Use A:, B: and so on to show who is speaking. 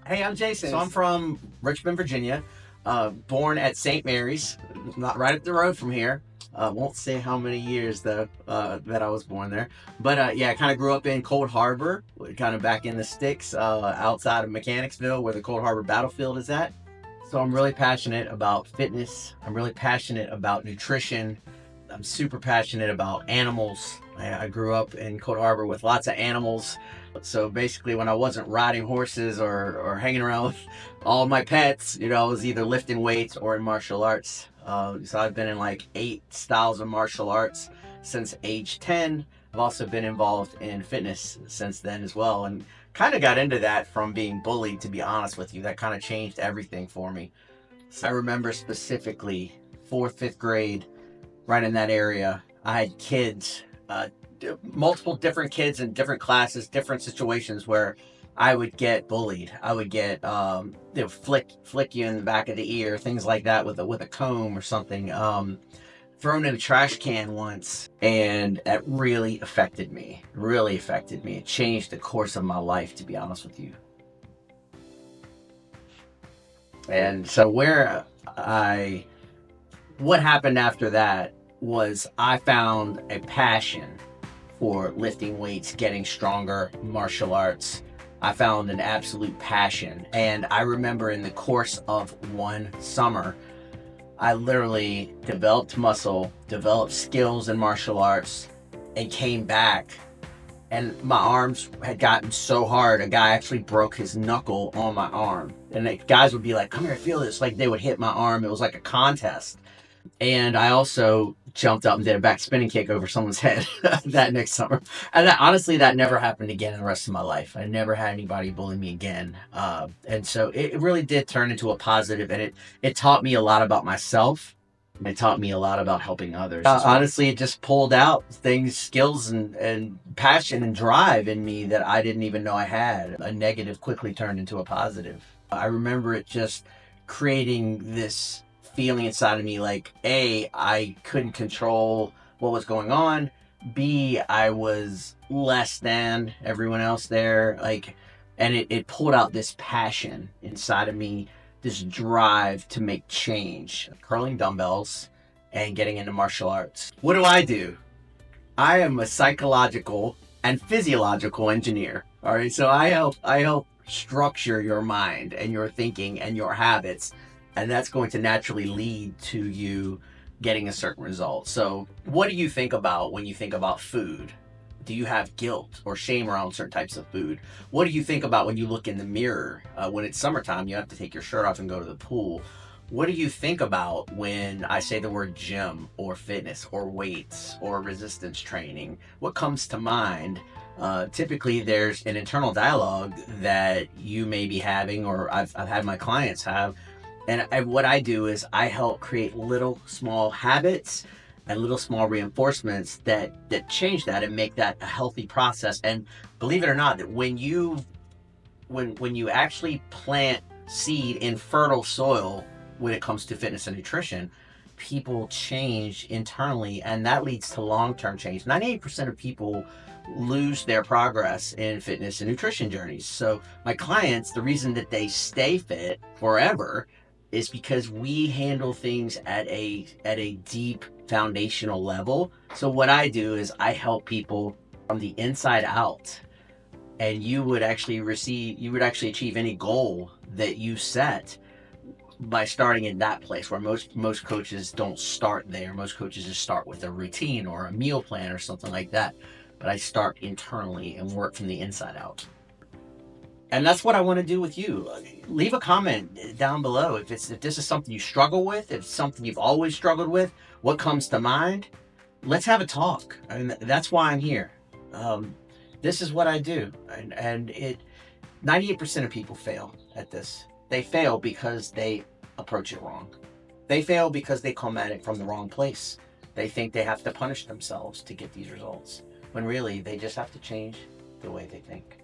A: Hey, I'm Jason. So I'm from Richmond, Virginia. Born at St. Mary's, not right up the road from here. Won't say how many years though that I was born there, but yeah, I kind of grew up in Cold Harbor, kind of back in the sticks, outside of Mechanicsville, where the Cold Harbor battlefield is at. So I'm really passionate about fitness. I'm really passionate about nutrition. I'm super passionate about animals. I grew up in Cold Harbor with lots of animals. So basically, when I wasn't riding horses or hanging around with all my pets, I was either lifting weights or in martial arts. So I've been in like 8 styles of martial arts since age 10. I've also been involved in fitness since then as well. And kind of got into that from being bullied, to be honest with you. That kind of changed everything for me. So I remember specifically fourth, fifth grade, right in that area. I had kids, multiple different kids in different classes, different situations where I would get bullied. I would get they would flick you in the back of the ear, things like that with a comb or something. Thrown in a trash can once, and that really affected me. Really affected me. It changed the course of my life, to be honest with you. And so what happened after that was I found a passion for lifting weights, getting stronger, martial arts. I found an absolute passion. And I remember in the course of one summer, I literally developed muscle, developed skills in martial arts, and came back. And my arms had gotten so hard, a guy actually broke his knuckle on my arm. And the guys would be like, "Come here, feel this." Like they would hit my arm. It was like a contest. And I also jumped up and did a back spinning kick over someone's head that next summer. And honestly, that never happened again in the rest of my life. I never had anybody bully me again. And so it really did turn into a positive, and it taught me a lot about myself. It taught me a lot about helping others. Honestly, it just pulled out things, skills, and passion and drive in me that I didn't even know I had. A negative quickly turned into a positive. I remember it just creating this feeling inside of me like, A, I couldn't control what was going on. B, I was less than everyone else there. And it pulled out this passion inside of me, this drive to make change. Curling dumbbells and getting into martial arts. What do? I am a psychological and physiological engineer. All right. So I help structure your mind and your thinking and your habits, and that's going to naturally lead to you getting a certain result. So what do you think about when you think about food? Do you have guilt or shame around certain types of food? What do you think about when you look in the mirror? When it's summertime, you have to take your shirt off and go to the pool. What do you think about when I say the word gym or fitness or weights or resistance training? What comes to mind? Typically, there's an internal dialogue that you may be having, or I've had my clients have. And what I do is I help create little small habits and little small reinforcements that change that and make that a healthy process. And believe it or not, that when you actually plant seed in fertile soil when it comes to fitness and nutrition, people change internally, and that leads to long-term change. 98% of people lose their progress in fitness and nutrition journeys. So my clients, the reason that they stay fit forever is because we handle things at a deep foundational level. So what I do is I help people from the inside out, and you would actually achieve any goal that you set by starting in that place, where most coaches don't start there. Most coaches just start with a routine or a meal plan or something like that. But I start internally and work from the inside out. And that's what I want to do with you. Leave a comment down below if this is something you struggle with, if it's something you've always struggled with, what comes to mind. Let's have a talk. I mean, that's why I'm here. This is what I do, and 98% of people fail at this. They fail because they approach it wrong. They fail because they come at it from the wrong place. They think they have to punish themselves to get these results, when really they just have to change the way they think.